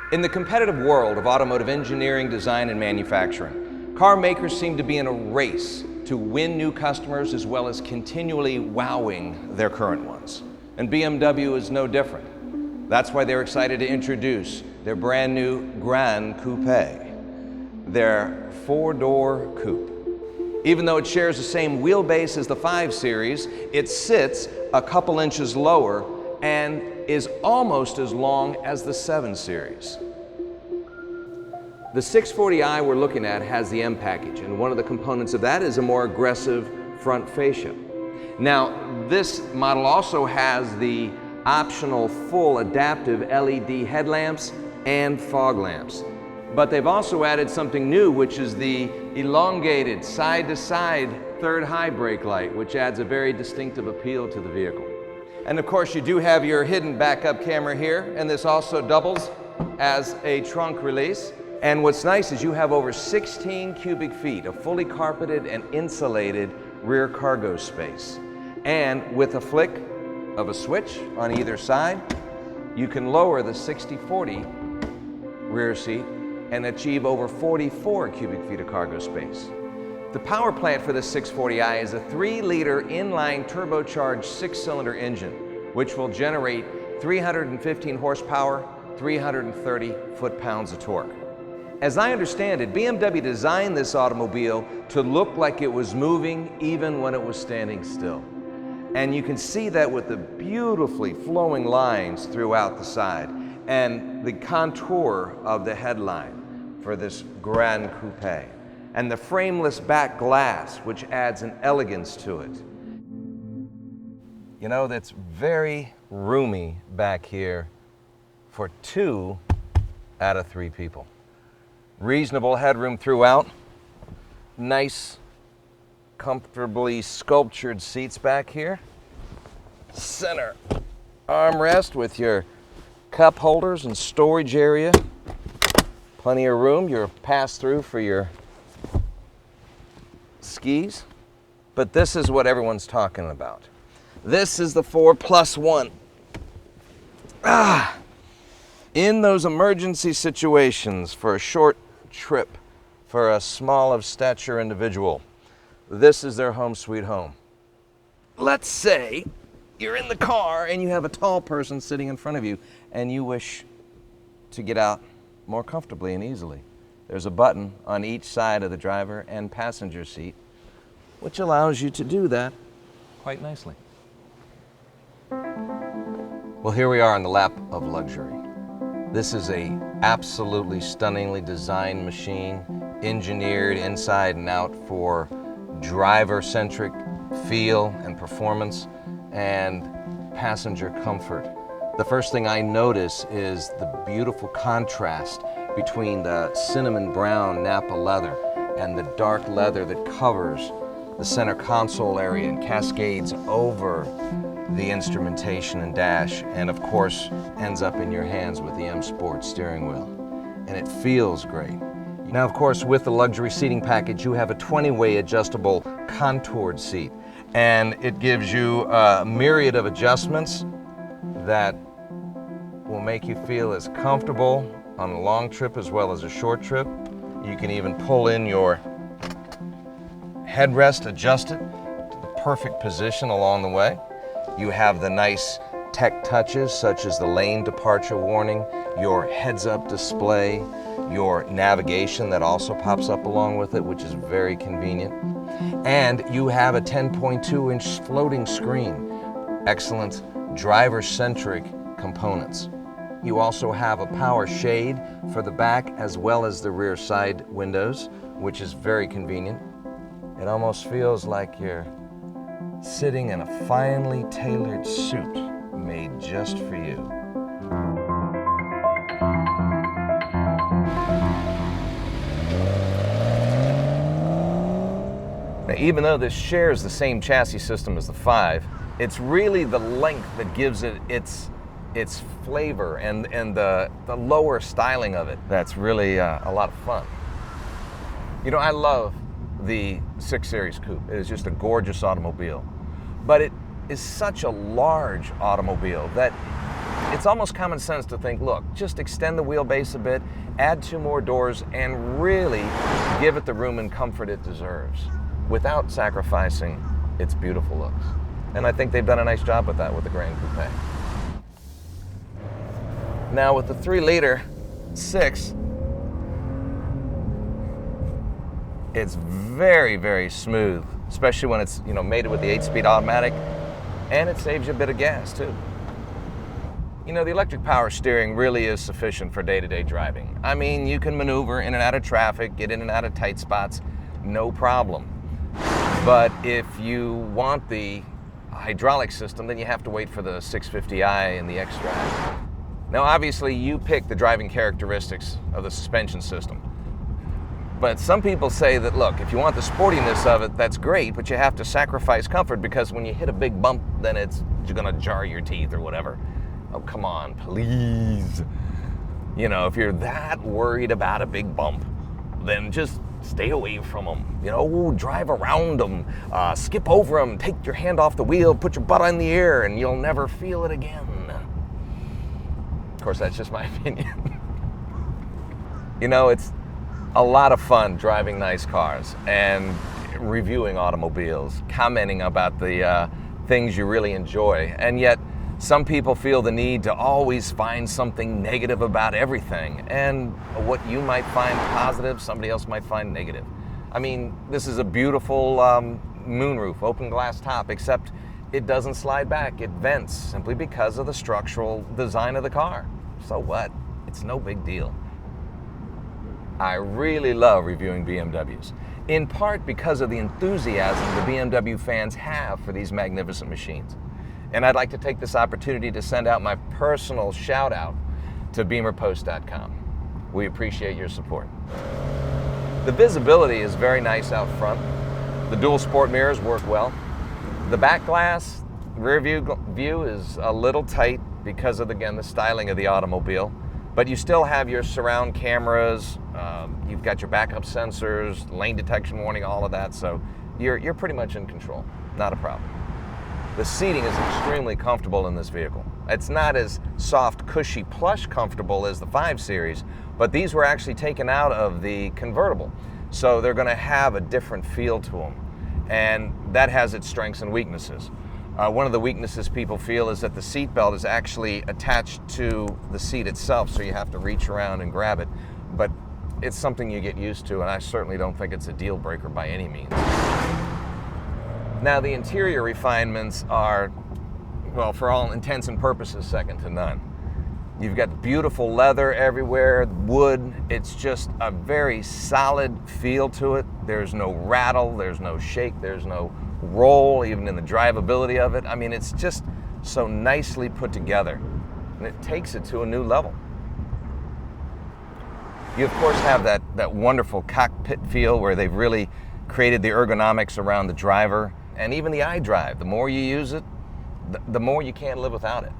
In the competitive world of automotive engineering, design, and manufacturing, car makers seem to be in a race to win new customers as well as continually wowing their current ones. And BMW is no different. That's why they're excited to introduce their brand new Gran Coupe, their four-door coupe. Even though it shares the same wheelbase as the 5 Series, it sits a couple inches lower and is almost as long as the 7 Series. The 640i we're looking at has the M package, and one of the components of that is a more aggressive front fascia. Now, this model also has the optional full adaptive LED headlamps and fog lamps. But they've also added something new, which is the elongated side-to-side third high brake light, which adds a very distinctive appeal to the vehicle. And of course, you do have your hidden backup camera here, and this also doubles as a trunk release. And what's nice is you have over 16 cubic feet of fully carpeted and insulated rear cargo space. And with a flick of a switch on either side, you can lower the 60/40 rear seat and achieve over 44 cubic feet of cargo space. The power plant for this 640i is a 3-liter inline turbocharged 6-cylinder engine, which will generate 315 horsepower, 330 foot-pounds of torque. As I understand it, BMW designed this automobile to look like it was moving even when it was standing still. And you can see that with the beautifully flowing lines throughout the side and the contour of the headline for this Gran Coupe, and the frameless back glass, which adds an elegance to it. You know, that's very roomy back here for 2 out of 3 people. Reasonable headroom throughout. Nice, comfortably sculptured seats back here. Center armrest with your cup holders and storage area. Plenty of room, your pass-through for your skis. But this is what everyone's talking about. This is the 4+1. In those emergency situations for a short trip for a small of stature individual, this is their home sweet home. Let's say you're in the car and you have a tall person sitting in front of you and you wish to get out more comfortably and easily. There's a button on each side of the driver and passenger seat, which allows you to do that quite nicely. Well, here we are on the lap of luxury. This is a absolutely stunningly designed machine, engineered inside and out for driver-centric feel and performance and passenger comfort. The first thing I notice is the beautiful contrast between the cinnamon brown Napa leather and the dark leather that covers the center console area and cascades over the instrumentation and dash, and of course ends up in your hands with the M Sport steering wheel. And it feels great. Now, of course, with the luxury seating package, you have a 20-way adjustable contoured seat, and it gives you a myriad of adjustments that will make you feel as comfortable on a long trip as well as a short trip. You can even pull in your headrest, adjust it to the perfect position along the way. You have the nice tech touches such as the lane departure warning, your heads-up display, your navigation that also pops up along with it, which is very convenient. And you have a 10.2-inch floating screen. Excellent driver-centric components. You also have a power shade for the back as well as the rear side windows, which is very convenient. It almost feels like you're sitting in a finely tailored suit made just for you. Now, even though this shares the same chassis system as the 5, it's really the length that gives it its flavor and the lower styling of it that's really a lot of fun. You know, I love the 6 Series Coupe. It is just a gorgeous automobile. But it is such a large automobile that It's almost common sense to think, look, just extend the wheelbase a bit, add 2 more doors, and really give it the room and comfort it deserves without sacrificing its beautiful looks. And I think they've done a nice job with that with the Gran Coupe. Now with the 3-liter 6, it's very, very smooth, especially when it's, mated with the 8-speed automatic, and it saves you a bit of gas too. The electric power steering really is sufficient for day-to-day driving. I mean, you can maneuver in and out of traffic, get in and out of tight spots, no problem. But if you want the hydraulic system, then you have to wait for the 650i and the X-Drive. Now, obviously, you pick the driving characteristics of the suspension system. But some people say that, look, if you want the sportiness of it, that's great, but you have to sacrifice comfort because when you hit a big bump, then it's gonna jar your teeth or whatever. Oh, come on, please. If you're that worried about a big bump, then just stay away from them. Drive around them, skip over them, take your hand off the wheel, put your butt in the air, and you'll never feel it again. Of course, that's just my opinion. It's a lot of fun driving nice cars and reviewing automobiles, commenting about the things you really enjoy, and yet some people feel the need to always find something negative about everything, and what you might find positive, somebody else might find negative. I mean, this is a beautiful moonroof, open glass top, except it doesn't slide back, it vents simply because of the structural design of the car. So what? It's no big deal. I really love reviewing BMWs, in part because of the enthusiasm the BMW fans have for these magnificent machines. And I'd like to take this opportunity to send out my personal shout out to BeamerPost.com. We appreciate your support. The visibility is very nice out front. The dual sport mirrors work well. The back glass rear view is a little tight because of, again, the styling of the automobile. But you still have your surround cameras, you've got your backup sensors, lane detection warning, all of that, so you're pretty much in control, not a problem. The seating is extremely comfortable in this vehicle. It's not as soft, cushy, plush comfortable as the 5 Series, but these were actually taken out of the convertible, so they're gonna have a different feel to them, and that has its strengths and weaknesses. One of the weaknesses people feel is that the seat belt is actually attached to the seat itself, so you have to reach around and grab it. But it's something you get used to, and I certainly don't think it's a deal breaker by any means. Now, the interior refinements are, well, for all intents and purposes, second to none. You've got beautiful leather everywhere, wood. It's just a very solid feel to it. There's no rattle, there's no shake, there's no roll, even in the drivability of it. I mean, it's just so nicely put together, and it takes it to a new level. You, of course, have that wonderful cockpit feel where they've really created the ergonomics around the driver, and even the iDrive. The more you use it, the more you can't live without it.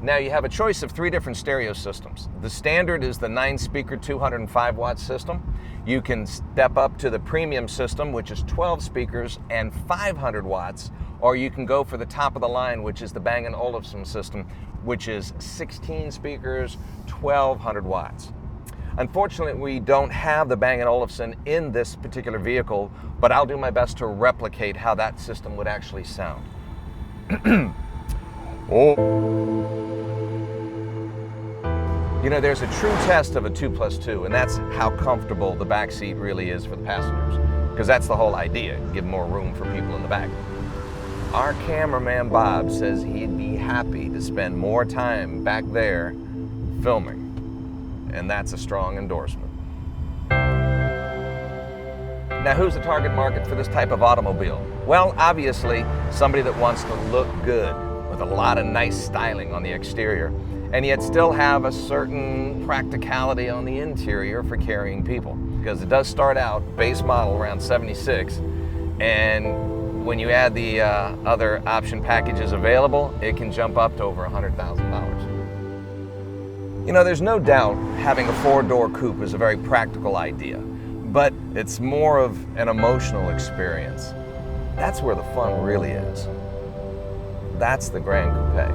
Now, you have a choice of 3 different stereo systems. The standard is the 9-speaker, 205-watt system. You can step up to the premium system, which is 12 speakers and 500 watts, or you can go for the top of the line, which is the Bang & Olufsen system, which is 16 speakers, 1,200 watts. Unfortunately, we don't have the Bang & Olufsen in this particular vehicle, but I'll do my best to replicate how that system would actually sound. There's a true test of a 2+2, and that's how comfortable the back seat really is for the passengers, because that's the whole idea, give more room for people in the back. Our cameraman Bob says he'd be happy to spend more time back there filming, and that's a strong endorsement. Now, who's the target market for this type of automobile? Well, obviously, somebody that wants to look good with a lot of nice styling on the exterior, and yet still have a certain practicality on the interior for carrying people. Because it does start out, base model, around 76, and when you add the other option packages available, it can jump up to over $100,000. There's no doubt having a 4-door coupe is a very practical idea, but it's more of an emotional experience. That's where the fun really is. That's the Gran Coupe.